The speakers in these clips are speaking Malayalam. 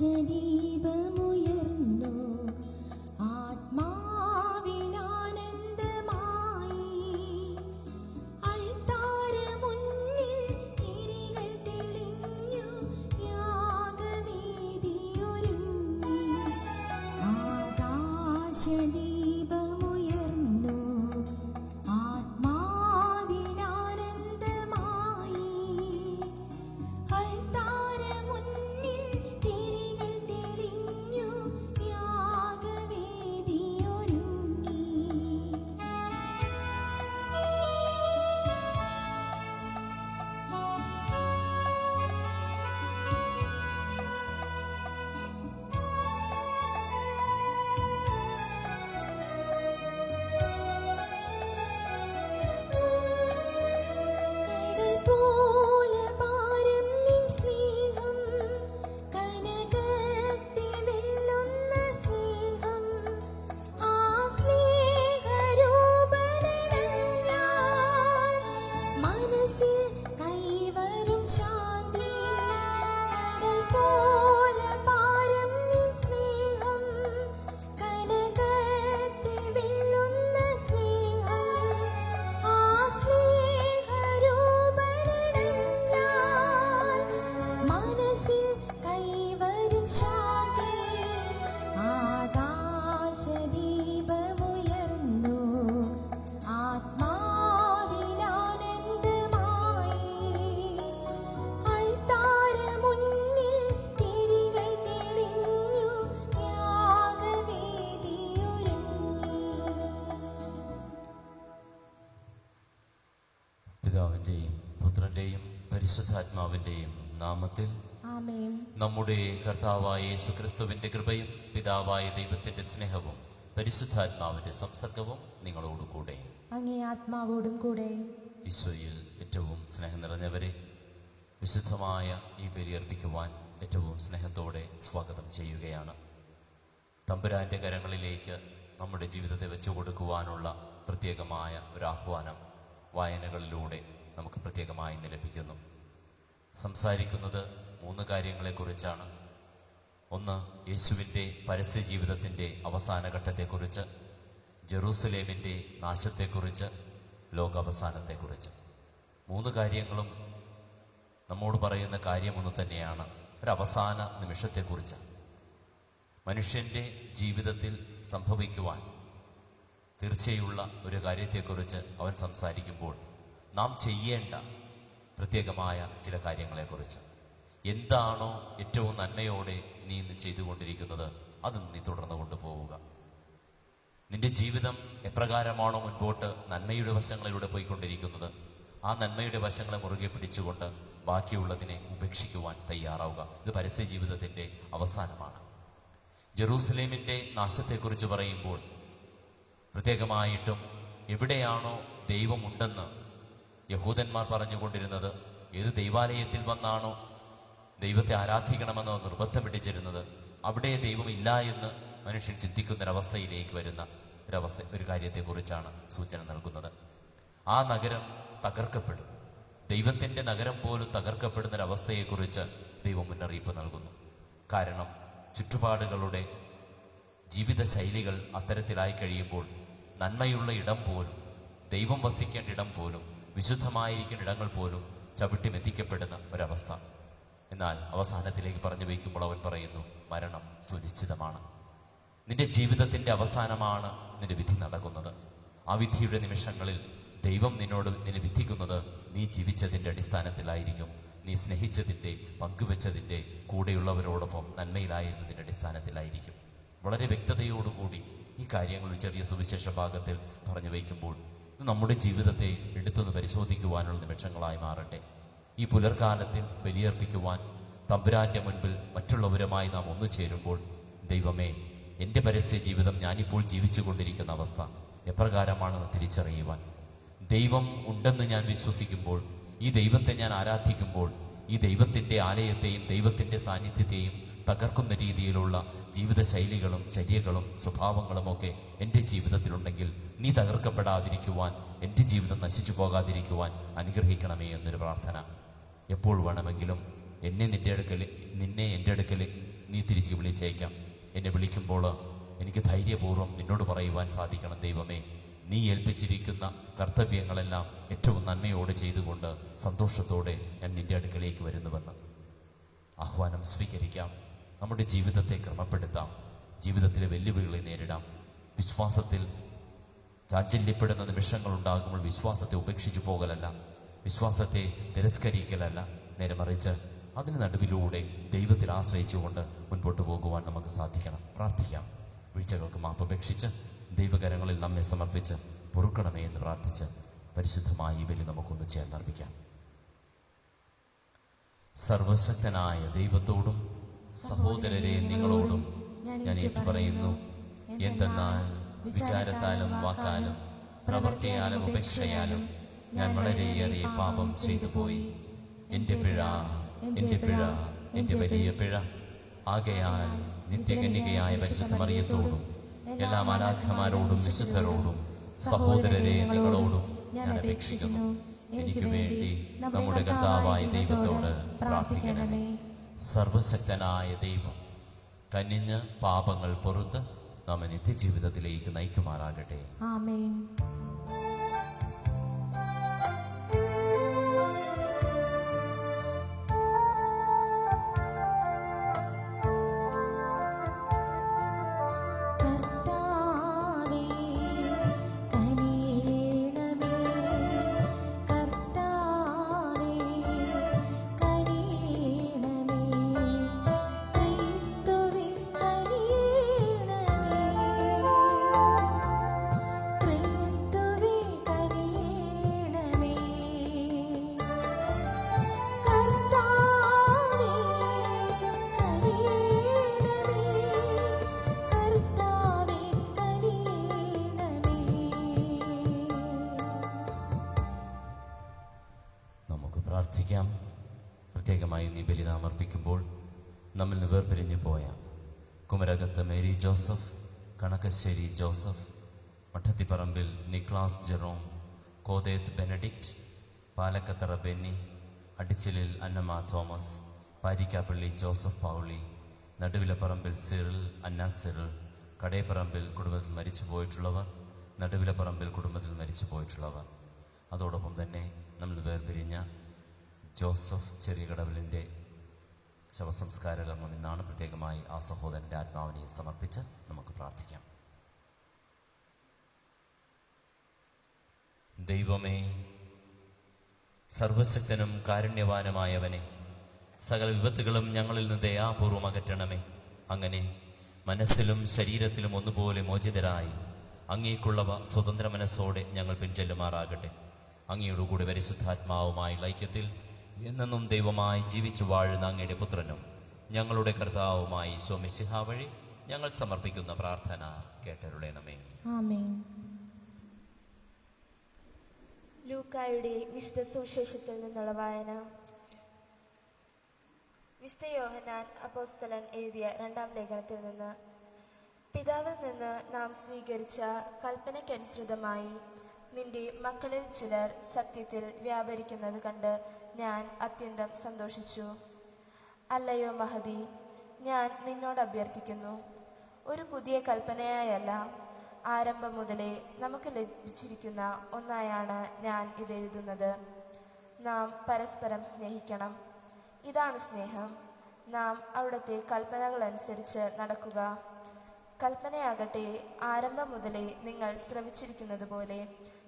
പ്രകാശദീപമുയർന്നു ആത്മാവിലാനന്ദമായി. അൾത്താരമുന്നിൽ തിരികൾ തെളിഞ്ഞു യാഗവേദിയൊരുങ്ങി. ആകാശദീപമുയർന്നു ആത്മാവിലാനന്ദമായി. അൾത്താരമുന്നിൽ തിരികൾ തെളിഞ്ഞു യാഗവേദിയൊരുങ്ങി. കടൽ പോലെ പാരം നിൻ സ്നേഹം, കനകത്തെ വെല്ലുന്ന സ്നേഹം. ആ സ്നേഹരൂപനടഞ്ഞാൽ മനസ്സിൽ കൈവരും ശാന്തി. കടൽ പോലെ പാരം നിൻ സ്നേഹം, കനകത്തെ വെല്ലുന്ന സ്നേഹം. ആ സ്നേഹരൂപനടഞ്ഞാൽ മനസ്സിൽ കൈവരും ശാന്തി. ആകാശദീപമുയർന്നു ആത്മാവിലാനന്ദമായി. അൾത്താരമുന്നിൽ തിരികൾ തെളിഞ്ഞു യാഗവേദിയൊരുങ്ങി. പിതാവിൻ്റെയും പുത്രൻ്റെയും പരിശുദ്ധാത്മാവിൻ്റെയും നാമത്തിൽ ആമേൻ. നമ്മുടെ കർത്താവായ യേശുക്രിസ്തുവിൻ്റെ കൃപയും പിതാവായ ദൈവത്തിൻ്റെ സ്നേഹവും പരിശുദ്ധാത്മാവിൻ്റെ സംസർഗവും നിങ്ങളോടുകൂടെ. അങ്ങേ ആത്മാവോടും കൂടെ. ഈശോയിൽ ഏറ്റവും സ്നേഹം നിറഞ്ഞവരെ, വിശുദ്ധമായ ഈ ബലിയർപ്പിക്കുവാൻ ഏറ്റവും സ്നേഹത്തോടെ സ്വാഗതം ചെയ്യുകയാണ്. തമ്പുരാൻ്റെ കരങ്ങളിലേക്ക് നമ്മുടെ ജീവിതത്തെ വെച്ചു കൊടുക്കുവാനുള്ള പ്രത്യേകമായ ഒരാഹ്വാനം വായനകളിലൂടെ നമുക്ക് പ്രത്യേകമായി ഇന്ന് ലഭിക്കുന്നു. സംസാരിക്കുന്നത് 3 കാര്യങ്ങളെക്കുറിച്ചാണ്. ഒന്ന്, യേശുവിൻ്റെ പരസ്യ ജീവിതത്തിൻ്റെ അവസാന ഘട്ടത്തെക്കുറിച്ച്, ജെറൂസലേമിൻ്റെ നാശത്തെക്കുറിച്ച്, ലോകാവസാനത്തെക്കുറിച്ച്. 3 കാര്യങ്ങളും നമ്മോട് പറയുന്ന കാര്യമൊന്നു തന്നെയാണ്, ഒരവസാന നിമിഷത്തെക്കുറിച്ച്. മനുഷ്യൻ്റെ ജീവിതത്തിൽ സംഭവിക്കുവാൻ തീർച്ചയുള്ള ഒരു കാര്യത്തെക്കുറിച്ച് അവൻ സംസാരിക്കുമ്പോൾ നാം ചെയ്യേണ്ട പ്രത്യേകമായ ചില കാര്യങ്ങളെക്കുറിച്ച്. എന്താണോ ഏറ്റവും നന്മയോടെ നീ ഇന്ന് ചെയ്തുകൊണ്ടിരിക്കുന്നത് അത് നീ തുടർന്നു കൊണ്ടുപോവുക. നിന്റെ ജീവിതം എപ്രകാരമാണോ മുൻപോട്ട് നന്മയുടെ വശങ്ങളിലൂടെ പോയിക്കൊണ്ടിരിക്കുന്നത്, ആ നന്മയുടെ വശങ്ങളെ മുറുകെ പിടിച്ചുകൊണ്ട് ബാക്കിയുള്ളതിനെ ഉപേക്ഷിക്കുവാൻ തയ്യാറാവുക. ഇത് പരസ്യ ജീവിതത്തിൻ്റെ അവസാനമാണ്. ജെറൂസലേമിൻ്റെ നാശത്തെക്കുറിച്ച് പറയുമ്പോൾ പ്രത്യേകമായിട്ടും എവിടെയാണോ ദൈവമുണ്ടെന്ന് യഹൂദന്മാർ പറഞ്ഞുകൊണ്ടിരുന്നത്, ഏത് ദൈവാലയത്തിൽ വന്നാണോ ദൈവത്തെ ആരാധിക്കണമെന്നോ നിർബന്ധം പിടിച്ചിരുന്നത്, അവിടെ ദൈവമില്ല എന്ന് മനുഷ്യൻ ചിന്തിക്കുന്നൊരവസ്ഥയിലേക്ക് വരുന്ന ഒരു കാര്യത്തെക്കുറിച്ചാണ് സൂചന നൽകുന്നത്. ആ നഗരം തകർക്കപ്പെടും. ദൈവത്തിൻ്റെ നഗരം പോലും തകർക്കപ്പെടുന്നൊരവസ്ഥയെക്കുറിച്ച് ദൈവം മുന്നറിയിപ്പ് നൽകുന്നു. കാരണം ചുറ്റുപാടുകളുടെ ജീവിത ശൈലികൾ അത്തരത്തിലായി കഴിയുമ്പോൾ നന്മയുള്ള ഇടം പോലും, ദൈവം വസിക്കേണ്ട ഇടം പോലും, വിശുദ്ധമായിരിക്കുന്ന ഇടങ്ങൾ പോലും ചവിട്ടി മെതിക്കപ്പെടുന്ന ഒരവസ്ഥ. എന്നാൽ അവസാനത്തിലേക്ക് പറഞ്ഞു വയ്ക്കുമ്പോൾ അവൻ പറയുന്നു, മരണം സുനിശ്ചിതമാണ്. നിന്റെ ജീവിതത്തിൻ്റെ അവസാനമാണ് നിന്റെ വിധി നടക്കുന്നത്. ആ വിധിയുടെ നിമിഷങ്ങളിൽ ദൈവം നിന്നെ വിധിക്കുന്നത് നീ ജീവിച്ചതിൻ്റെ അടിസ്ഥാനത്തിലായിരിക്കും. നീ സ്നേഹിച്ചതിൻ്റെ, പങ്കുവെച്ചതിൻ്റെ, കൂടെയുള്ളവരോടൊപ്പം നന്മയിലായിരുന്നതിൻ്റെ അടിസ്ഥാനത്തിലായിരിക്കും. വളരെ വ്യക്തതയോടുകൂടി ഈ കാര്യങ്ങൾ ചെറിയ സുവിശേഷ ഭാഗത്തിൽ പറഞ്ഞു വയ്ക്കുമ്പോൾ നമ്മുടെ ജീവിതത്തെ എടുത്തൊന്ന് പരിശോധിക്കുവാനുള്ള നിമിഷങ്ങളായി മാറട്ടെ. ഈ പുലർക്കാലത്തിൽ ബലിയർപ്പിക്കുവാൻ തമ്പുരാൻ്റെ മുൻപിൽ മറ്റുള്ളവരുമായി നാം ഒന്നു ചേരുമ്പോൾ, ദൈവമേ, എൻ്റെ പരസ്യ ജീവിതം ഞാനിപ്പോൾ ജീവിച്ചു കൊണ്ടിരിക്കുന്ന അവസ്ഥ എപ്രകാരമാണെന്ന് തിരിച്ചറിയുവാൻ, ദൈവം ഉണ്ടെന്ന് ഞാൻ വിശ്വസിക്കുമ്പോൾ, ഈ ദൈവത്തെ ഞാൻ ആരാധിക്കുമ്പോൾ, ഈ ദൈവത്തിൻ്റെ ആലയത്തെയും ദൈവത്തിൻ്റെ സാന്നിധ്യത്തെയും തകർക്കുന്ന രീതിയിലുള്ള ജീവിതശൈലികളും ചര്യകളും സ്വഭാവങ്ങളുമൊക്കെ എൻ്റെ ജീവിതത്തിലുണ്ടെങ്കിൽ നീ തകർക്കപ്പെടാതിരിക്കുവാൻ, എൻ്റെ ജീവിതം നശിച്ചു പോകാതിരിക്കുവാൻ അനുഗ്രഹിക്കണമേ എന്നൊരു പ്രാർത്ഥന. എപ്പോൾ വേണമെങ്കിലും നിന്നെ എൻ്റെ അടുക്കൽ നീ തിരിച്ച് വിളിച്ചേക്കാം. എന്നെ വിളിക്കുമ്പോൾ എനിക്ക് ധൈര്യപൂർവ്വം നിന്നോട് പറയുവാൻ സാധിക്കണം, ദൈവമേ, നീ ഏൽപ്പിച്ചിരിക്കുന്ന കർത്തവ്യങ്ങളെല്ലാം ഏറ്റവും നന്മയോടെ ചെയ്തുകൊണ്ട് സന്തോഷത്തോടെ ഞാൻ നിന്റെ അടുക്കലേക്ക് വരുന്നുവെന്ന് ആഹ്വാനം സ്വീകരിക്കാം. നമ്മുടെ ജീവിതത്തെ ക്രമപ്പെടുത്താം, ജീവിതത്തിലെ വെല്ലുവിളികളെ നേരിടാം. വിശ്വാസത്തിൽ ചാഞ്ചല്യപ്പെടുന്ന നിമിഷങ്ങൾ ഉണ്ടാകുമ്പോൾ വിശ്വാസത്തെ ഉപേക്ഷിച്ചു പോകലല്ല, വിശ്വാസത്തെ തിരസ്കരിക്കലല്ല, നേരെ മറിച്ച് അതിന് നടുവിലൂടെ ദൈവത്തിൽ ആശ്രയിച്ചുകൊണ്ട് മുൻപോട്ട് പോകുവാൻ നമുക്ക് സാധിക്കണം. പ്രാർത്ഥിക്കാം. വീഴ്ചകൾക്ക് മാപ്പപേക്ഷിച്ച് ദൈവകരങ്ങളിൽ നമ്മെ സമർപ്പിച്ച് പൊറുക്കണമേ എന്ന് പ്രാർത്ഥിച്ച് പരിശുദ്ധമായ ഈ ബലി നമുക്കൊന്ന് ചേർന്നർപ്പിക്കാം. സർവശക്തനായ ദൈവത്തോടും സഹോദരരെ നിങ്ങളോടും ഞാൻ ഏറ്റുപറയുന്നു, എന്തെന്നാൽ വിചാരത്താലും വാക്കാലും പ്രവൃത്തിയാലും ഉപേക്ഷയാലും ഞാൻ വളരെയേറെ പാപം ചെയ്തു പോയി. എൻ്റെ പിഴ, എൻ്റെ പിഴ, എൻ്റെ വലിയ പിഴ. ആകയാൽ നിത്യകന്യകയായ പരിശുദ്ധ മറിയത്തോടും എല്ലാ മാലാഖമാരോടും വിശുദ്ധരോടും സഹോദരരെ നിങ്ങളോടും ഞാൻ അപേക്ഷിക്കുന്നു, എനിക്ക് വേണ്ടി നമ്മുടെ കർത്താവായ ദൈവത്തോട് പ്രാർത്ഥിക്കണമേ. സർവശക്തനായ ദൈവം കനിഞ്ഞ് പാപങ്ങൾ പൊറുത്ത് നമ്മെ നിത്യജീവിതത്തിലേക്ക് നയിക്കുമാറാകട്ടെ. ആമേൻ. പ്രാർത്ഥിക്കാം. പ്രത്യേകമായി നീ ബലിദാനം അർപ്പിക്കുമ്പോൾ നമ്മിൽ നിന്ന് വേർപിരിഞ്ഞു പോയ കുമരകത്ത് Mary Joseph, Kanakkassery Joseph, Madathipparambil Niclas Jerome, Kotheth Benedict, Palakkathara Benny, Adichilil Annamma Thomas, Parikkappally Joseph Pauly, Naduvilaparambil Cyril Anna Cyril, Kadeparambil കുടുംബത്തിൽ മരിച്ചു പോയിട്ടുള്ളവർ, നടുവിലപ്പറമ്പിൽ കുടുംബത്തിൽ മരിച്ചു പോയിട്ടുള്ളവർ, അതോടൊപ്പം തന്നെ നമ്മൾ വേർപിരിഞ്ഞ ജോസഫ് ചെറിയകടവിലിൻ്റെ ശവസംസ്കാര കർമ്മം ഇന്നാണ്. പ്രത്യേകമായി ആ സഹോദരൻ്റെ ആത്മാവിനെ സമർപ്പിച്ച് നമുക്ക് പ്രാർത്ഥിക്കാം. ദൈവമേ, സർവശക്തനും കാരുണ്യവാനുമായവനെ, സകല വിപത്തുകളും ഞങ്ങളിൽ നിന്ന് ദയാപൂർവം അകറ്റണമേ. അങ്ങനെ മനസ്സിലും ശരീരത്തിലും ഒന്നുപോലെ മോചിതരായി അങ്ങേക്കുള്ളവ സ്വതന്ത്ര മനസ്സോടെ ഞങ്ങൾ പിൻചെല്ലുമാറാകട്ടെ. അങ്ങയോടുകൂടി പരിശുദ്ധാത്മാവുമായി ഐക്യത്തിൽ എന്നെന്നും ദൈവമായി ജീവിച്ചു വാഴുന്ന അങ്ങയുടെ പുത്രനും ഞങ്ങളുടെ കർത്താവുമായി ഈശോ മിശിഹാ വഴി ഞങ്ങൾ സമർപ്പിക്കുന്ന പ്രാർത്ഥന കേട്ടരുളേണമേ. ആമേൻ. ലൂക്കായുടെ വിശുദ്ധ സുവിശേഷത്തിൽ നിന്നുള്ള വായന. വിശുദ്ധ യോഹന്നാൻ അപ്പോസ്തലൻ എഴുതിയ 2-ാം ലേഖനത്തിൽ നിന്ന്. പിതാവിൽ നിന്ന് നാം സ്വീകരിച്ച കൽപ്പനയ്ക്കനുസൃതമായി നിന്റെ മക്കളിൽ ചിലർ സത്യത്തിൽ വ്യാപരിക്കുന്നത് കണ്ട് ഞാൻ അത്യന്തം സന്തോഷിച്ചു. അല്ലയോ മഹതി, ഞാൻ നിന്നോട് അഭ്യർത്ഥിക്കുന്നു, ഒരു പുതിയ കൽപ്പനയായല്ല, ആരംഭം മുതലേ നമുക്ക് ലഭിച്ചിരിക്കുന്ന ഒന്നായാണ് ഞാൻ ഇതെഴുതുന്നത്. നാം പരസ്പരം സ്നേഹിക്കണം. ഇതാണ് സ്നേഹം, നാം അവിടുത്തെ കൽപ്പനകൾ അനുസരിച്ച് നടക്കുക. കൽപ്പനയാകട്ടെ, ആരംഭം മുതലേ നിങ്ങൾ ശ്രവിച്ചിരിക്കുന്നത് പോലെ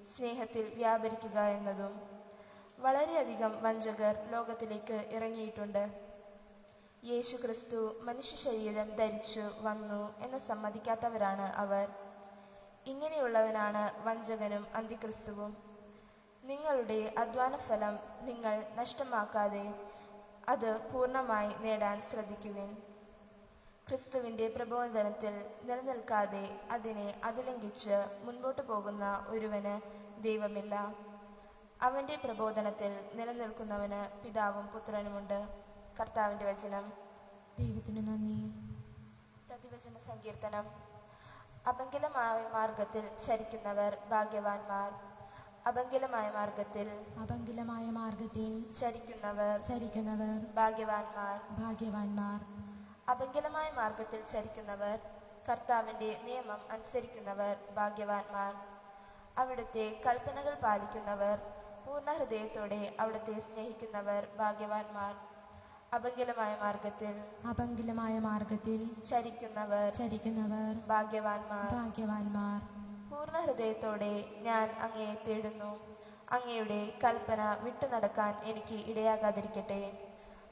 സ്നേഹത്തിൽ വ്യാപരിക്കുക എന്നതും. വളരെയധികം വഞ്ചകർ ലോകത്തിലേക്ക് ഇറങ്ങിയിട്ടുണ്ട്. യേശു ക്രിസ്തു മനുഷ്യ ശരീരം ധരിച്ചു വന്നു എന്ന് സമ്മതിക്കാത്തവരാണ് അവർ. ഇങ്ങനെയുള്ളവനാണ് വഞ്ചകനും അന്തിക്രിസ്തുവും. നിങ്ങളുടെ അധ്വാനഫലം നിങ്ങൾ നഷ്ടമാക്കാതെ അത് പൂർണ്ണമായി നേടാൻ ശ്രദ്ധിക്കുവിൻ. ക്രിസ്തുവിൻ്റെ പ്രബോധനത്തിൽ നിലനിൽക്കാതെ അതിനെ അതിലംഘിച്ച് മുൻപോട്ട് പോകുന്ന ഒരുവന് ദൈവമില്ല. അവൻ്റെ പ്രബോധനത്തിൽ നിലനിൽക്കുന്നവന് പിതാവും പുത്രനുമുണ്ട്. കർത്താവിൻ്റെ വചനം. ദൈവത്തിന് നന്ദി. പ്രതിവചന സങ്കീർത്തനം. അപങ്കിലമായ മാർഗത്തിൽ ചരിക്കുന്നവർ ഭാഗ്യവാന്മാർ. അപങ്കിലമായ മാർഗത്തിൽ ചരിക്കുന്നവർ ഭാഗ്യവാന്മാർ. അപങ്കലമായ മാർഗത്തിൽ ചരിക്കുന്നവർ, കർത്താവിന്റെ നിയമം അനുസരിക്കുന്നവർ ഭാഗ്യവാന്മാർ. അവിടുത്തെ കൽപ്പനകൾ പാലിക്കുന്നവർ, പൂർണ്ണ ഹൃദയത്തോടെ അവിടുത്തെ സ്നേഹിക്കുന്നവർ ഭാഗ്യവാന്മാർ. അപങ്കലമായ മാർഗത്തിൽ ചരിക്കുന്നവർ ഭാഗ്യവാന്മാർ. പൂർണ്ണ ഹൃദയത്തോടെ ഞാൻ അങ്ങയെ തേടുന്നു. അങ്ങയുടെ കൽപ്പന വിട്ടു നടക്കാൻ എനിക്ക് ഇടയാകാതിരിക്കട്ടെ.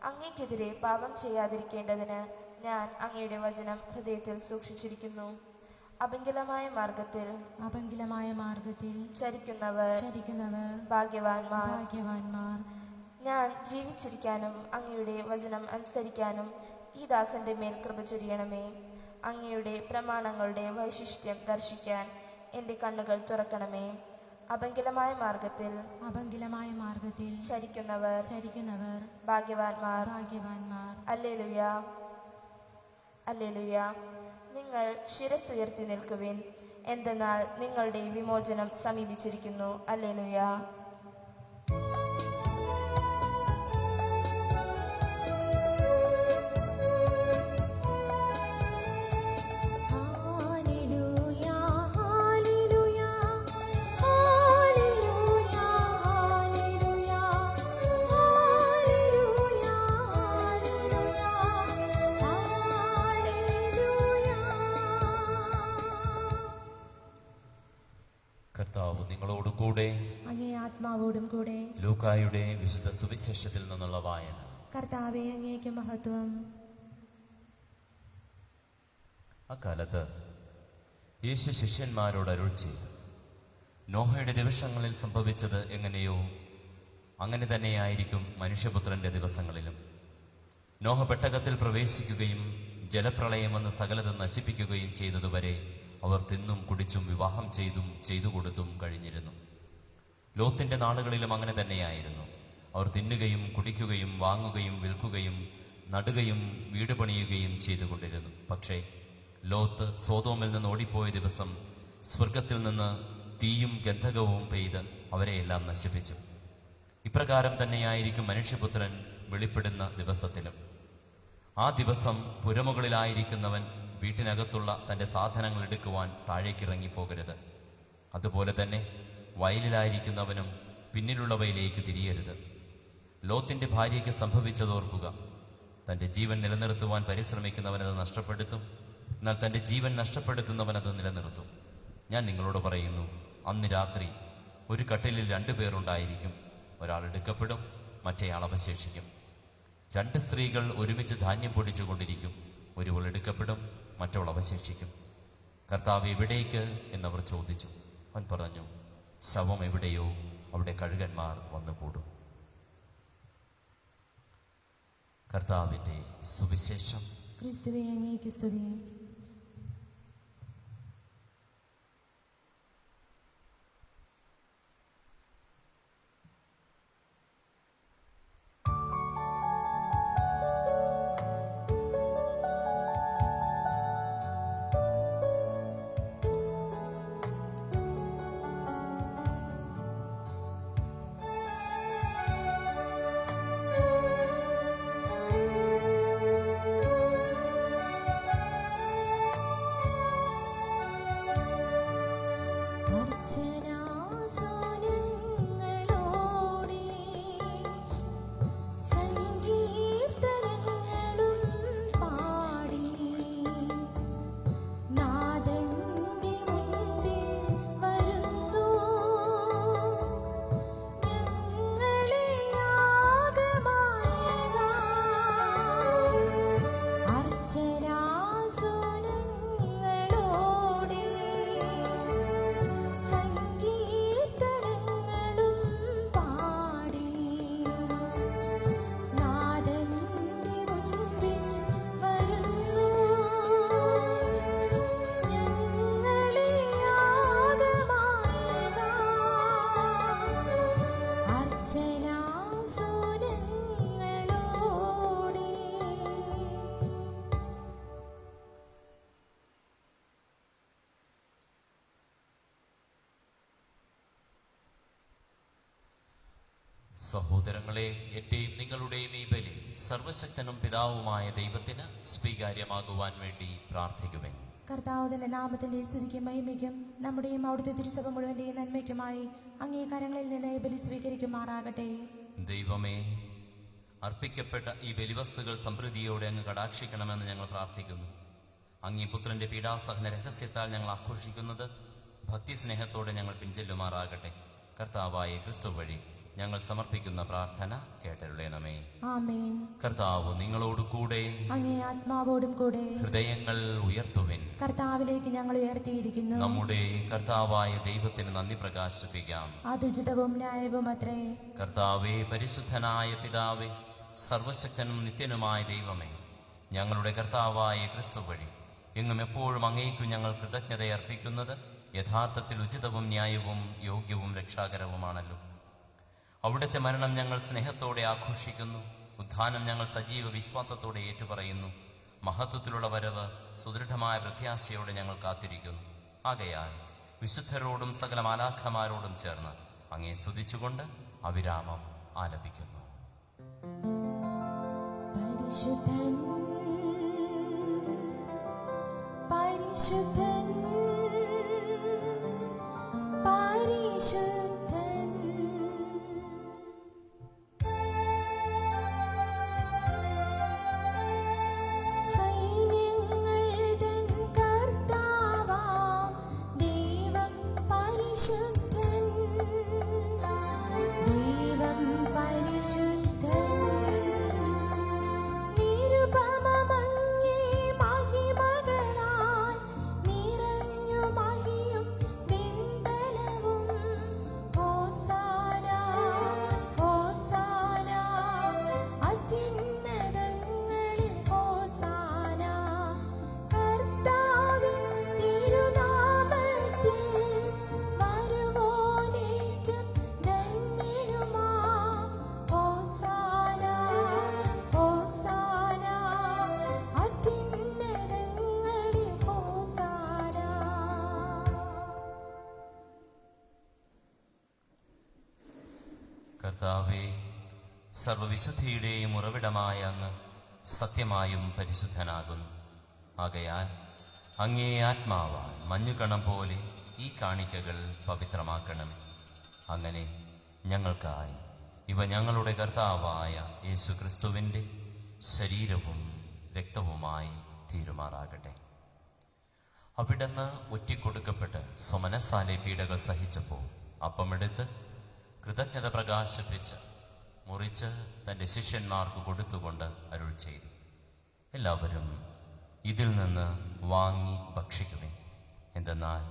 അങ്ങയ്ക്കെതിരെ പാപം ചെയ്യാതിരിക്കേണ്ടതിന് ഞാൻ അങ്ങയുടെ വചനം ഹൃദയത്തിൽ സൂക്ഷിച്ചിരിക്കുന്നു. അപങ്കലമായ മാർഗത്തിൽ ചരിക്കുന്നവർ ഭാഗ്യവാന്മാർ. ഞാൻ ജീവിച്ചിരിക്കാനും അങ്ങയുടെ വചനം അനുസരിക്കാനും ഈ ദാസന്റെ മേൽ കൃപ ചൊരിയണമേ. അങ്ങയുടെ പ്രമാണങ്ങളുടെ വൈശിഷ്ട്യം ദർശിക്കാൻ എൻ്റെ കണ്ണുകൾ തുറക്കണമേ. അപങ്കലമായ മാർഗത്തിൽ ചരിക്കുന്നവർ ഭാഗ്യവാന്മാർ. Hallelujah, hallelujah. നിങ്ങൾ ശിരസ്സുയർത്തി നിൽക്കുവിൻ, എന്തെന്നാൽ നിങ്ങളുടെ വിമോചനം സമീപിച്ചിരിക്കുന്നു. ഹല്ലേലൂയ. കർത്താവ് നിങ്ങളോടുകൂടെ, അങ്ങേ ആത്മാവോടും കൂടെ. ലൂക്കായുടെ വിശുദ്ധ സുവിശേഷത്തിൽ നിന്നുള്ള വായന. കർത്താവേ, അങ്ങേക്ക് മഹത്വം. അക്കാലത്ത് യേശു ശിഷ്യന്മാരോട് അരുൾ ചെയ്തു, നോഹയുടെ ദിവസങ്ങളിൽ സംഭവിച്ചത് എങ്ങനെയോ അങ്ങനെ തന്നെയായിരിക്കും മനുഷ്യപുത്രന്റെ ദിവസങ്ങളിലും. നോഹ പെട്ടകത്തിൽ പ്രവേശിക്കുകയും ജലപ്രളയം വന്ന് സകലതും നശിപ്പിക്കുകയും ചെയ്തതുവരെ അവർ തിന്നും കുടിച്ചും വിവാഹം ചെയ്തു കൊടുത്തും കഴിഞ്ഞിരുന്നു. ലോത്തിന്റെ നാളുകളിലും അങ്ങനെ തന്നെയായിരുന്നു. അവർ തിന്നുകയും കുടിക്കുകയും വാങ്ങുകയും വിൽക്കുകയും നടുകയും വീട് പണിയുകയും ചെയ്തുകൊണ്ടിരുന്നു. പക്ഷേ ലോത്ത് സോതോമിൽ നിന്ന് ഓടിപ്പോയ ദിവസം സ്വർഗത്തിൽ നിന്ന് തീയും ഗന്ധകവും പെയ്ത് അവരെയെല്ലാം നശിപ്പിച്ചു. ഇപ്രകാരം തന്നെയായിരിക്കും മനുഷ്യപുത്രൻ വെളിപ്പെടുന്ന ദിവസത്തിലും. ആ ദിവസം പുരമുകളിലായിരിക്കുന്നവൻ വീട്ടിനകത്തുള്ള തൻ്റെ സാധനങ്ങൾ എടുക്കുവാൻ താഴേക്കിറങ്ങി പോകരുത്. അതുപോലെ തന്നെ വയലിലായിരിക്കുന്നവനും പിന്നിലുള്ളവയിലേക്ക് തിരിയരുത്. ലോത്തിന്റെ ഭാര്യയ്ക്ക് സംഭവിച്ചതോർക്കുക. തൻ്റെ ജീവൻ നിലനിർത്തുവാൻ പരിശ്രമിക്കുന്നവനത് നഷ്ടപ്പെടുത്തും, എന്നാൽ തൻ്റെ ജീവൻ നഷ്ടപ്പെടുത്തുന്നവനത് നിലനിർത്തും. ഞാൻ നിങ്ങളോട് പറയുന്നു, അന്ന് രാത്രി ഒരു കട്ടിലിൽ 2 പേരുണ്ടായിരിക്കും. ഒരാൾ എടുക്കപ്പെടും, മറ്റേയാൾ അവശേഷിക്കും. 2 സ്ത്രീകൾ ഒരുമിച്ച് ധാന്യം പൊടിച്ചു കൊണ്ടിരിക്കും. ഒരുവൾ എടുക്കപ്പെടും, മറ്റവൾ അവശേഷിക്കും. കർത്താവ് എവിടേക്ക് എന്നവർ ചോദിച്ചു. അവൻ പറഞ്ഞു, ശവം എവിടെയോ അവിടെ കഴുകന്മാർ വന്നുകൂടും. കർത്താവിന്റെ സുവിശേഷം. ക്രിസ്തുവേ, അങ്ങേക്ക് സ്തുതി. സഹോദരങ്ങളെ, എന്റെയും നിങ്ങളുടെയും ഈ ബലി സർവശക്തനും പിതാവുമായ ദൈവത്തിന് സ്വീകാര്യമാകുവാൻ വേണ്ടി പ്രാർത്ഥിക്കുവിൻ. കർത്താവിന്റെ നാമത്തിന്റെ സ്തുതിക്കും മഹിമയ്ക്കും നമ്മുടെയും അവിടുത്തെ തിരുസഭ മുഴുവന്റെയും നന്മയ്ക്കുമായി അംഗീകാരങ്ങളിൽ നിന്ന് ഈ ബലി സ്വീകരിക്കുമാറാകട്ടെ. ദൈവമേ, അർപ്പിക്കപ്പെട്ട ഈ ബലിവസ്തുക്കൾ സമൃദ്ധിയോടെ അങ്ങ് കടാക്ഷിക്കണമെന്ന് ഞങ്ങൾ പ്രാർത്ഥിക്കുന്നു. അങ്ങേ പുത്രന്റെ പീഡാസഹന രഹസ്യത്താൽ ഞങ്ങൾ ആഘോഷിക്കുന്നത് ഭക്തിസ്നേഹത്തോടെ ഞങ്ങൾ പിൻചെല്ലുമാറാകട്ടെ. കർത്താവായ ക്രിസ്തു വഴി ഞങ്ങൾ സമർപ്പിക്കുന്ന പ്രാർത്ഥന കേട്ടരുളേണമേ. ആമേൻ. കർത്താവ് നിങ്ങളോട് കൂടെ, അങ്ങേ ആത്മാവോടും കൂടെ. ഹൃദയങ്ങൾ ഉയർത്തുവിൻ. കർത്താവിലേക്ക് ഞങ്ങൾ ഉയർത്തിയിരിക്കുന്നു. നമ്മുടെ കർത്താവായ ദൈവത്തിന് നന്ദി പ്രകാശിപ്പിക്കാം. അതുചിതവും ന്യായവും അത്രേ. കർത്താവേ, പരിശുദ്ധനായ പിതാവേ, സർവശക്തനും നിത്യനുമായ ദൈവമേ, ഞങ്ങളുടെ കർത്താവായ ക്രിസ്തു വഴി എങ്ങും എപ്പോഴും അങ്ങേക്കു ഞങ്ങൾ കൃതജ്ഞത അർപ്പിക്കുന്നത് യഥാർത്ഥത്തിൽ ഉചിതവും ന്യായവും യോഗ്യവും രക്ഷാകരവുമാണല്ലോ. അവിടുത്തെ മരണം ഞങ്ങൾ സ്നേഹത്തോടെ ആഘോഷിക്കുന്നു. ഉത്ഥാനം ഞങ്ങൾ സജീവ വിശ്വാസത്തോടെ ഏറ്റുപറയുന്നു. മഹത്വത്തിലുള്ള വരവ് സുദൃഢമായ പ്രത്യാശയോടെ ഞങ്ങൾ കാത്തിരിക്കുന്നു. ആകയാൽ വിശുദ്ധരോടും സകല മാലാഖമാരോടും ചേർന്ന് അങ്ങേ സ്തുതിച്ചുകൊണ്ട് അവിരാമം ആലപിക്കുന്നു. പരിശുദ്ധൻ, പരിശുദ്ധൻ, പരിശുദ്ധൻ. സൈന്യങ്ങൾ തൻ കർത്താവാം ദൈവം പരിശുദ്ധൻ, ദൈവം പരിശുദ്ധൻ. നിരുപമമങ്ങേ മഹിമകളാൽ നിറഞ്ഞു മഹിയും വിണ്ഡലവും. ഹോസാന, ഹോസാന, അത്യുന്നതങ്ങളിൽ ഹോസാന. കർത്താവിൻ തിരുനാമത്തിൽ വരുവോനേറ്റം ധന്യനുമാം. ഹോസാന, ഹോസാന, അത്യുന്നതങ്ങളിൽ ഹോസാന. കർത്താവേ, സർവവിശുദ്ധിയുടെയും ഉറവിടമായ അങ്ങ് സത്യമായും പരിശുദ്ധനാകുന്നു. ആകയാൽ അങ്ങേ ആത്മാവാൽ മഞ്ഞുകണം പോലെ ഈ കാണിക്കകൾ പവിത്രമാക്കണം. അങ്ങനെ ഞങ്ങൾക്കായി ഇവ ഞങ്ങളുടെ കർത്താവായ യേശു ക്രിസ്തുവിൻ്റെ ശരീരവും രക്തവുമായി തീരുമാറാകട്ടെ. അവിടുന്ന് ഒറ്റിക്കൊടുക്കപ്പെട്ട് സ്വമനസാലെ പീഡകൾ സഹിച്ചപ്പോൾ അപ്പമെടുത്ത് കൃതജ്ഞത പ്രകാശിപ്പിച്ച് മുറിച്ച് തൻ്റെ ശിഷ്യന്മാർക്ക് കൊടുത്തുകൊണ്ട് അരുൾ ചെയ്തു, എല്ലാവരും ഇതിൽ നിന്ന് വാങ്ങി ഭക്ഷിക്കുവിൻ. എന്തെന്നാൽ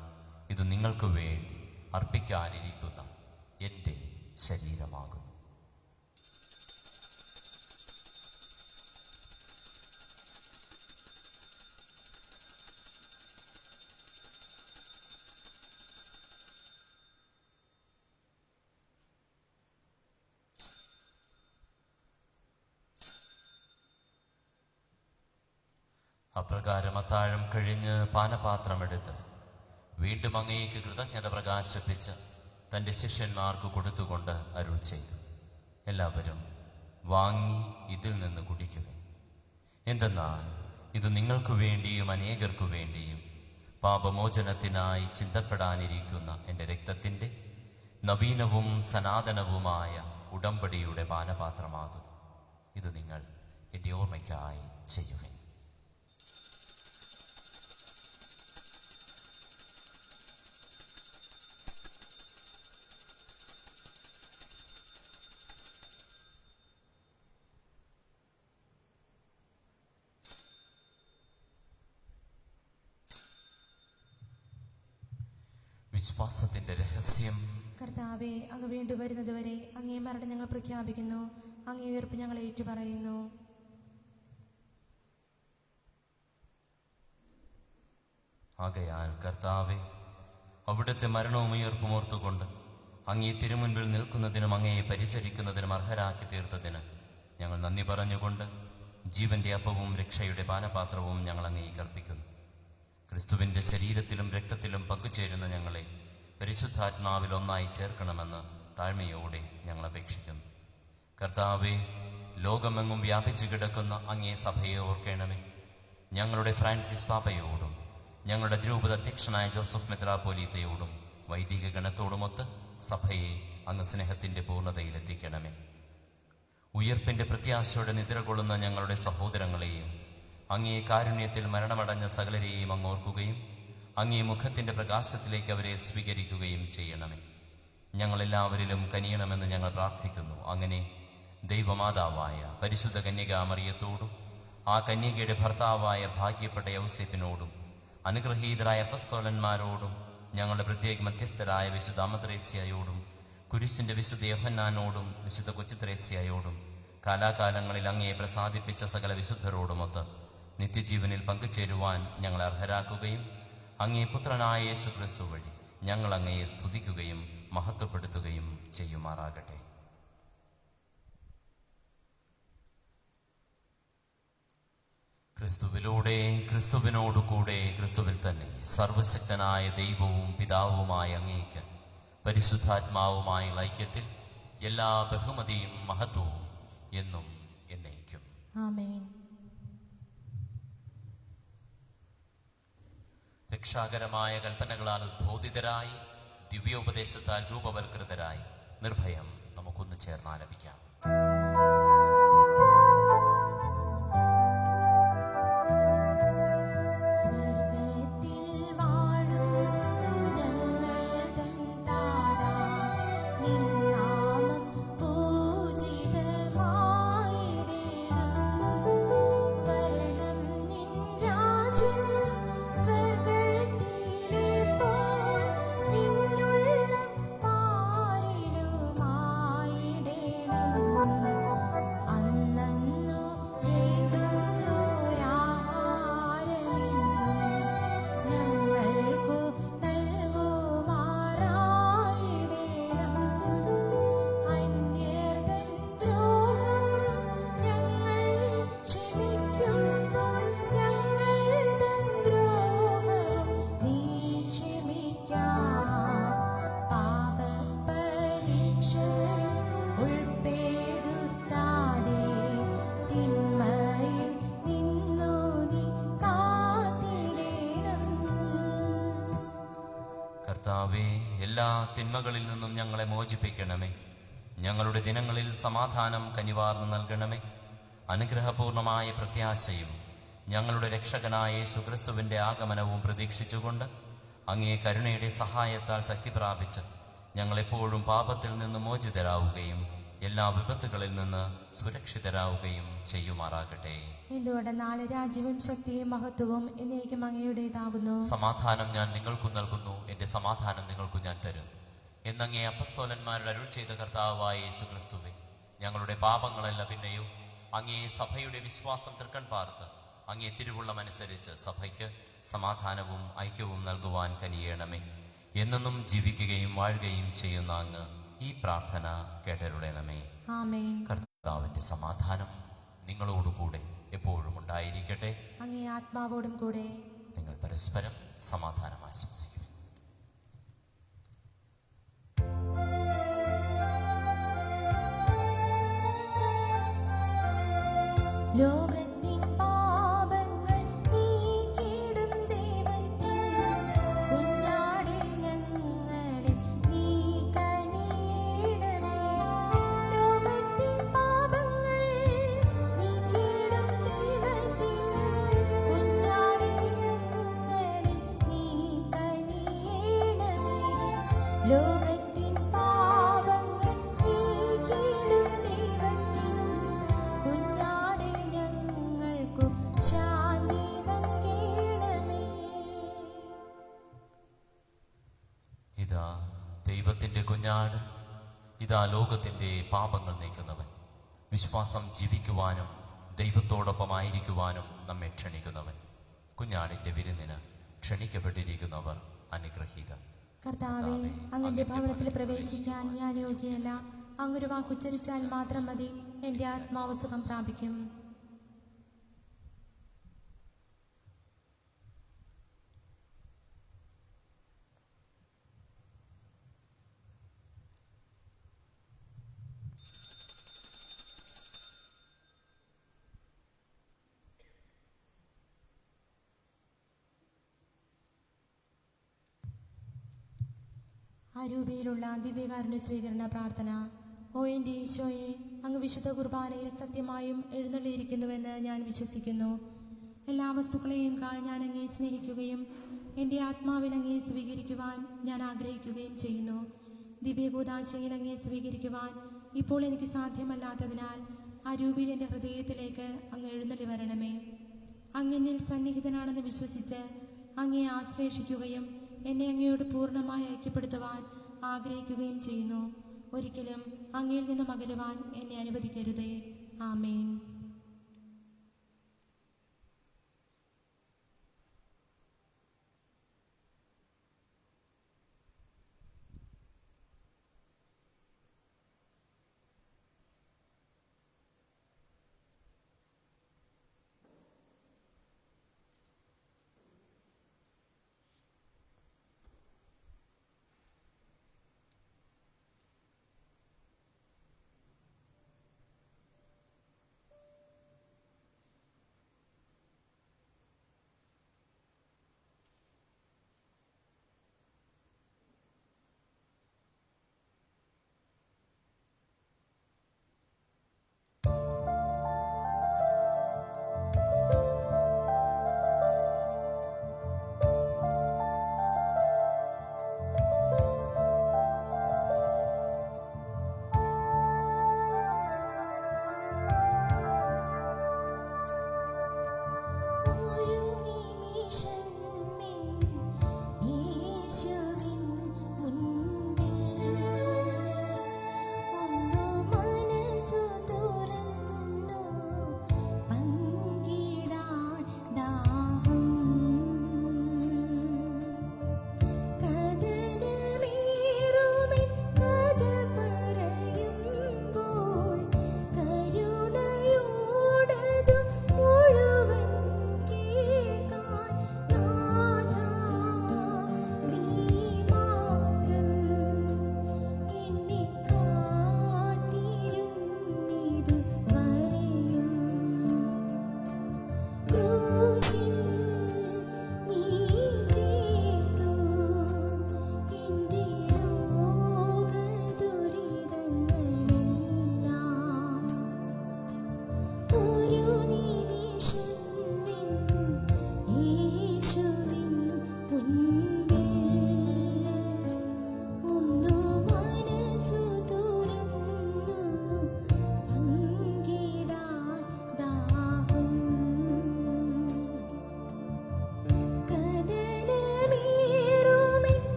ഇത് നിങ്ങൾക്ക് വേണ്ടി അർപ്പിക്കാനിരിക്കുന്ന എൻ്റെ ശരീരമാകുന്നു. അപ്രകാരം അത്താഴം കഴിഞ്ഞ് പാനപാത്രമെടുത്ത് വീണ്ടും അങ്ങേക്ക് കൃതജ്ഞത പ്രകാശിപ്പിച്ച് തൻ്റെ ശിഷ്യന്മാർക്ക് കൊടുത്തുകൊണ്ട് അരുൾ ചെയ്തു, എല്ലാവരും വാങ്ങി ഇതിൽ നിന്ന് കുടിക്കുവിൻ. എന്തെന്നാൽ ഇത് നിങ്ങൾക്ക് വേണ്ടിയും അനേകർക്കു വേണ്ടിയും പാപമോചനത്തിനായി ചിന്തപ്പെടാനിരിക്കുന്ന എൻ്റെ രക്തത്തിൻ്റെ നവീനവും സനാതനവുമായ ഉടമ്പടിയുടെ പാനപാത്രമാകുന്നു. ഇത് നിങ്ങൾ എൻ്റെ ഓർമ്മയ്ക്കായി ചെയ്യുവിൻ. വിശ്വാസത്തിന്റെ രഹസ്യം. കർത്താവേ, അങ്ങ് വീണ്ടും വരുന്നതുവരെ അങ്ങേ മരണം ഞങ്ങൾ പ്രഖ്യാപിക്കുന്നു, അങ്ങേ ഉയർപ്പ് ഞങ്ങൾ ഏറ്റുപറയുന്നു. ആകയാൽ കർത്താവേ, അവിടുത്തെ മരണവും ഉയർപ്പും ഓർത്തുകൊണ്ട് അങ്ങേ തിരുമുൻപിൽ നിൽക്കുന്നതിനും അങ്ങയെ പരിചരിക്കുന്നതിനും അർഹരാക്കി തീർത്തതിന് ഞങ്ങൾ നന്ദി പറഞ്ഞുകൊണ്ട് ജീവന്റെ അപ്പവും രക്ഷയുടെ പാനപാത്രവും ഞങ്ങൾ അങ്ങേക്ക് അർപ്പിക്കുന്നു. ക്രിസ്തുവിൻ്റെ ശരീരത്തിലും രക്തത്തിലും പങ്കുചേരുന്ന ഞങ്ങളെ പരിശുദ്ധാത്മാവിൽ ഒന്നായി ചേർക്കണമെന്ന് താഴ്മയോടെ ഞങ്ങൾ അപേക്ഷിക്കുന്നു. കർത്താവേ, ലോകമെങ്ങും വ്യാപിച്ചു കിടക്കുന്ന അങ്ങേ സഭയെ ഓർക്കണമേ. ഞങ്ങളുടെ ഫ്രാൻസിസ് പാപ്പയോടും ഞങ്ങളുടെ ദ്രൂപത അധ്യക്ഷനായ ജോസഫ് മെത്രാപ്പോലീത്തയോടും വൈദിക ഗണത്തോടുമൊത്ത് സഭയെ അങ്ങ് സ്നേഹത്തിന്റെ പൂർണ്ണതയിലെത്തിക്കണമേ. ഉയർപ്പിന്റെ പ്രത്യാശയോടെ നിദ്ര കൊള്ളുന്ന ഞങ്ങളുടെ സഹോദരങ്ങളെയും അങ്ങേ കാരുണ്യത്തിൽ മരണമടഞ്ഞ സകലരെയും അങ്ങ് ഓർക്കുകയും അങ്ങേ മുഖത്തിന്റെ പ്രകാശത്തിലേക്ക് അവരെ സ്വീകരിക്കുകയും ചെയ്യണമേ. ഞങ്ങളെല്ലാവരിലും കനിയണമെന്ന് ഞങ്ങൾ പ്രാർത്ഥിക്കുന്നു. അങ്ങനെ ദൈവമാതാവായ പരിശുദ്ധ കന്യകാമറിയത്തോടും ആ കന്യകയുടെ ഭർത്താവായ ഭാഗ്യപ്പെട്ട യൗസേപ്പിനോടും അനുഗ്രഹീതരായ അപ്പസ്തോലന്മാരോടും ഞങ്ങളുടെ പ്രത്യേക മധ്യസ്ഥരായ വിശുദ്ധ അമ്മത്രേസ്യയോടും കുരിശിന്റെ വിശുദ്ധ യോഹന്നാനോടും വിശുദ്ധ കൊച്ചുത്രേസ്യയോടും കാലാകാലങ്ങളിൽ അങ്ങയെ പ്രസാദിപ്പിച്ച സകല വിശുദ്ധരോടുമൊത്ത് നിത്യജീവനിൽ പങ്കുചേരുവാൻ ഞങ്ങളെ അർഹരാക്കുകയും അങ്ങേ പുത്രനായ യേശു ക്രിസ്തു വഴി ഞങ്ങൾ അങ്ങയെ സ്തുതിക്കുകയും മഹത്വപ്പെടുത്തുകയും ചെയ്യുമാറാകട്ടെ. ക്രിസ്തുവിലൂടെ, ക്രിസ്തുവിനോടുകൂടെ, ക്രിസ്തുവിൽ തന്നെ സർവശക്തനായ ദൈവവും പിതാവുമായ അങ്ങേക്ക് പരിശുദ്ധാത്മാവുമായ ഐക്യത്തിൽ എല്ലാ ബഹുമതിയും മഹത്വവും എന്നും എന്നേക്കും. ആമേൻ. രക്ഷാകരമായ കൽപ്പനകളാൽ ബോധിതരായി ദിവ്യോപദേശത്താൽ രൂപവൽകൃതരായി നിർഭയം നമുക്കൊന്ന് ചേർന്നാലപിക്കാം. എല്ലാ തിന്മകളിൽ നിന്നും ഞങ്ങളെ മോചിപ്പിക്കണമേ. ഞങ്ങളുടെ ദിനങ്ങളിൽ സമാധാനം കനിവാർന്നു നൽകണമേ. അനുഗ്രഹപൂർണമായ പ്രത്യാശയും ഞങ്ങളുടെ രക്ഷകനായ യേശുക്രിസ്തുവിന്റെ ആഗമനവും പ്രതീക്ഷിച്ചുകൊണ്ട് അങ്ങേ കരുണയുടെ സഹായത്താൽ ശക്തി പ്രാപിച്ച് ഞങ്ങളെപ്പോഴും പാപത്തിൽ നിന്ന് മോചിതരാവുകയും എല്ലാ വിപത്തുകളിൽ നിന്ന് സുരക്ഷിതരാവുകയും ചെയ്യുമാറാകട്ടെ. എന്തുകൊണ്ടെന്നാൽ രാജ്യവും ശക്തിയും മഹത്വവും എന്നേക്കും അങ്ങയുടേതാകുന്നു. സമാധാനം ഞാൻ നിങ്ങൾക്ക് നൽകുന്നു, എന്റെ സമാധാനം നിങ്ങൾക്ക് ഞാൻ തരുന്നു എന്നങ്ങേ അപ്പസ്തോലന്മാരുടെ അരുൾ ചെയ്ത കർത്താവായ യേശുക്രിസ്തുവേ, ഞങ്ങളുടെ പാപങ്ങളെല്ലാം പിന്നെയും അങ്ങേ സഭയുടെ വിശ്വാസം തൃക്കൺ പാർത്ത് അങ്ങേ തിരുവുള്ളമനുസരിച്ച് സഭയ്ക്ക് സമാധാനവും ഐക്യവും നൽകുവാൻ കനിയേണമേ. എന്നെന്നും ജീവിക്കുകയും വാഴുകയും ചെയ്യുന്ന അങ്ങ് ഈ പ്രാർത്ഥന കേട്ടരുളണമേ. ആമേൻ. കർത്താവിന്റെ സമാധാനം നിങ്ങളോടുകൂടെ എപ്പോഴും ഉണ്ടായിരിക്കട്ടെ. അങ്ങേ ആത്മാവോടും കൂടെ. നിങ്ങൾ പരസ്പരം സമാധാനം ആശംസിക്കും. ലോകത്തിൻ പാപങ്ങൾ നീക്കിടും ദൈവത്തിൻ കുഞ്ഞാടേ ഞങ്ങളിൽ നീ കനിയണമേ. ലോകത്തിൻ പാപങ്ങൾ നീക്കിടും ദൈവത്തിൻ കുഞ്ഞാടേ ഞങ്ങളിൽ നീ കനിയണമേ. ലോകത്തിൻ പാപങ്ങൾ നീക്കിടും ദൈവത്തിൻ കുഞ്ഞാടേ ഞങ്ങൾക്കു ശാന്തി നൽകണമേ. ഇതാ ദൈവത്തിന്റെ കുഞ്ഞാട്, ഇതാ ലോകത്തിന്റെ പാപങ്ങൾ നീക്കുന്നവൻ. വിശ്വാസം ജീവിക്കുവാനും ദൈവത്തോടൊപ്പമായിരിക്കുവാനും നമ്മെ ക്ഷണിക്കുന്നവൻ. കുഞ്ഞാടിന്റെ വിരുന്നിന് ക്ഷണിക്കപ്പെട്ടിരിക്കുന്നവർ അനുഗ്രഹീതർ. കർത്താവേ, അങ്ങന്റെ ഭവനത്തിൽ പ്രവേശിക്കാൻ ഞാൻ യോഗ്യയല്ല. അങ്ങൊരു വാക്കുച്ചരിച്ചാൽ മാത്രം മതി, എന്റെ ആത്മാവ് സുഖം പ്രാപിക്കും. അരൂപിയിലുള്ള ദിവ്യകാരുണ്യ സ്വീകരണ പ്രാർത്ഥന. ഓ എൻ്റെ ഈശോയെ, അങ്ങ് വിശുദ്ധ കുർബാനയിൽ സത്യമായും എഴുന്നള്ളിയിരിക്കുന്നുവെന്ന് ഞാൻ വിശ്വസിക്കുന്നു. എല്ലാ വസ്തുക്കളെയും ഞാൻ അങ്ങയെ സ്നേഹിക്കുകയും എൻ്റെ ആത്മാവിൽ അങ്ങയെ സ്വീകരിക്കുവാൻ ഞാൻ ആഗ്രഹിക്കുകയും ചെയ്യുന്നു. ദിവ്യകൂദാശയിൽ അങ്ങയെ സ്വീകരിക്കുവാൻ ഇപ്പോൾ എനിക്ക് സാധ്യമല്ലാത്തതിനാൽ അരൂപിയിൽ എൻ്റെ ഹൃദയത്തിലേക്ക് അങ്ങ് എഴുന്നള്ളി വരണമേ. അങ്ങെന്നിൽ സന്നിഹിതനാണെന്ന് വിശ്വസിച്ച് അങ്ങയെ ആശ്ലേഷിക്കുകയും എന്നെ അങ്ങയോട് പൂർണ്ണമായി ഐക്യപ്പെടുത്തുവാൻ ആഗ്രഹിക്കുകയും ചെയ്യുന്നു. ഒരിക്കലും അങ്ങയിൽ നിന്നും അകലുവാൻ എന്നെ അനുവദിക്കരുതേ. ആമേൻ.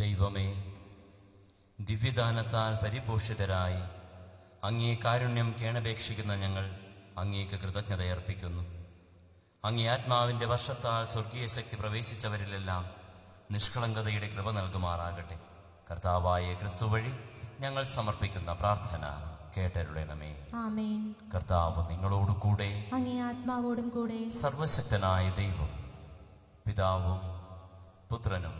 ദൈവമേ, ദിവ്യദാനത്താൽ പരിപോഷിതരായി അങ്ങേ കാരുണ്യം കേണപേക്ഷിക്കുന്ന ഞങ്ങൾ അങ്ങേക്ക് കൃതജ്ഞതയർപ്പിക്കുന്നു. അങ്ങേ ആത്മാവിൻ്റെ വർഷത്താൽ സ്വർഗീയ ശക്തി പ്രവേശിച്ചവരിലെല്ലാം നിഷ്കളങ്കതയുടെ കൃപ നൽകുമാറാകട്ടെ. കർത്താവായ ക്രിസ്തു വഴി ഞങ്ങൾ സമർപ്പിക്കുന്ന പ്രാർത്ഥന കേട്ടരുളണമേ. ആമേൻ. കർത്താവ് നിങ്ങളോട് കൂടെ, അങ്ങേ ആത്മാവോടും കൂടെ. സർവശക്തനായ ദൈവം പിതാവും പുത്രനും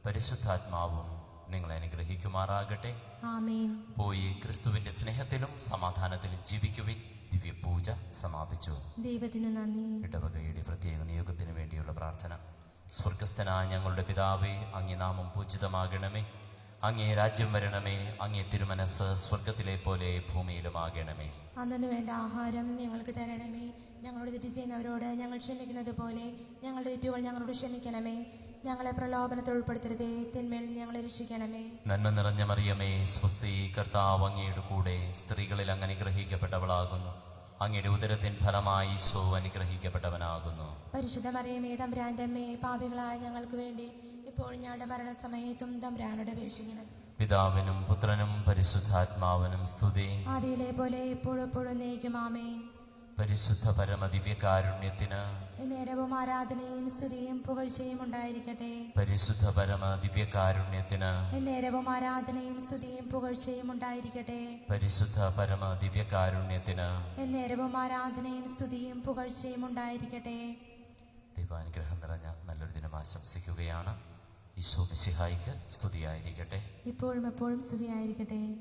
പരിശുദ്ധാത്മാവും നിങ്ങളെ അനുഗ്രഹിക്കുമാറാകട്ടെ. ആമേൻ. പോയി ക്രിസ്തുവിന്റെ സ്നേഹത്തിലും സമാധാനത്തിലും ജീവിക്കുവിൻ. ദിവ്യപൂജ സമാപിച്ചു. ദൈവത്തിനു നന്ദി. ഇടവകയുടെ പ്രത്യേക നിയോഗത്തിന് വേണ്ടിയുള്ള പ്രാർത്ഥന. സ്വർഗസ്ഥനായ ഞങ്ങളുടെ പിതാവേ, അങ്ങേ നാമം പൂജിതമാകണമേ. അങ്ങേ രാജ്യം വരണമേ. അങ്ങേ തിരുമനസ് സ്വർഗത്തിലെ പോലെ ഭൂമിയിലുമാകണമേ. അന്നു വേണ്ട ആഹാരം ഞങ്ങൾക്ക് തരണമേ. ഞങ്ങളോട് തെറ്റ് ചെയ്യുന്നവരോട് ഞങ്ങൾ ക്ഷമിക്കുന്നത് പോലെ ഞങ്ങളുടെ തെറ്റുകൾ ഞങ്ങളോട് ക്ഷമിക്കണമേ. ഞങ്ങളെ പ്രലോഭനത്തിൽ ഉൾപ്പെടുത്തരുതേ, തിന്മയിൽ ഞങ്ങളെ രക്ഷിക്കണമേ. നന്മ നിറഞ്ഞ മറിയമേ, സ്വസ്തി, കർത്താവ് അങ്ങയുടെ കൂടെ. സ്ത്രീകളിൽ അങ്ങ് അനുഗ്രഹിക്കപ്പെട്ടവളാകുന്നു. അങ്ങയുടെ ഉദരത്തിൻ ഫലമായി ഈശോ അനുഗ്രഹിക്കപ്പെട്ടവനാകുന്നു. പരിശുദ്ധ മറിയമേ, തമ്പുരാന്റെ അമ്മേ, പാപികളായ ഞങ്ങൾക്ക് വേണ്ടി ഇപ്പോൾ ഞങ്ങളുടെ മരണസമയത്തും തമ്പുരാനോട് അപേക്ഷിക്കണം. പിതാവിനും പുത്രനും പരിശുദ്ധാത്മാവിനും സ്തുതി. ആദിയിലെ പോലെ എപ്പോഴും എപ്പോഴും എന്നേക്കും ആമേൻ. പരിശുദ്ധ പരമദിവ്യകാരുണ്യത്തിന് നേരവും ആരാധനയും സ്തുതിയും പുകഴ്ചയും ഉണ്ടായിരിക്കട്ടെ. പരിശുദ്ധ പരമദിവ്യകാരുണ്യത്തിന് നേരവും ആരാധനയും സ്തുതിയും പുകഴ്ചയും ഉണ്ടായിരിക്കട്ടെ. പരിശുദ്ധ പരമദിവ്യകാരുണ്യത്തിന് നേരവും ആരാധനയും സ്തുതിയും പുകഴ്ചയും ഉണ്ടായിരിക്കട്ടെ. ദൈവാനുഗ്രഹം നിറഞ്ഞ നല്ലൊരു ദിനം ആശംസിക്കുകയാണ്. ഈശോ മിശിഹായിക്ക് സ്തുതിയായിരിക്കട്ടെ. ഇപ്പോഴും എപ്പോഴും സ്തുതിയായിരിക്കട്ടെ.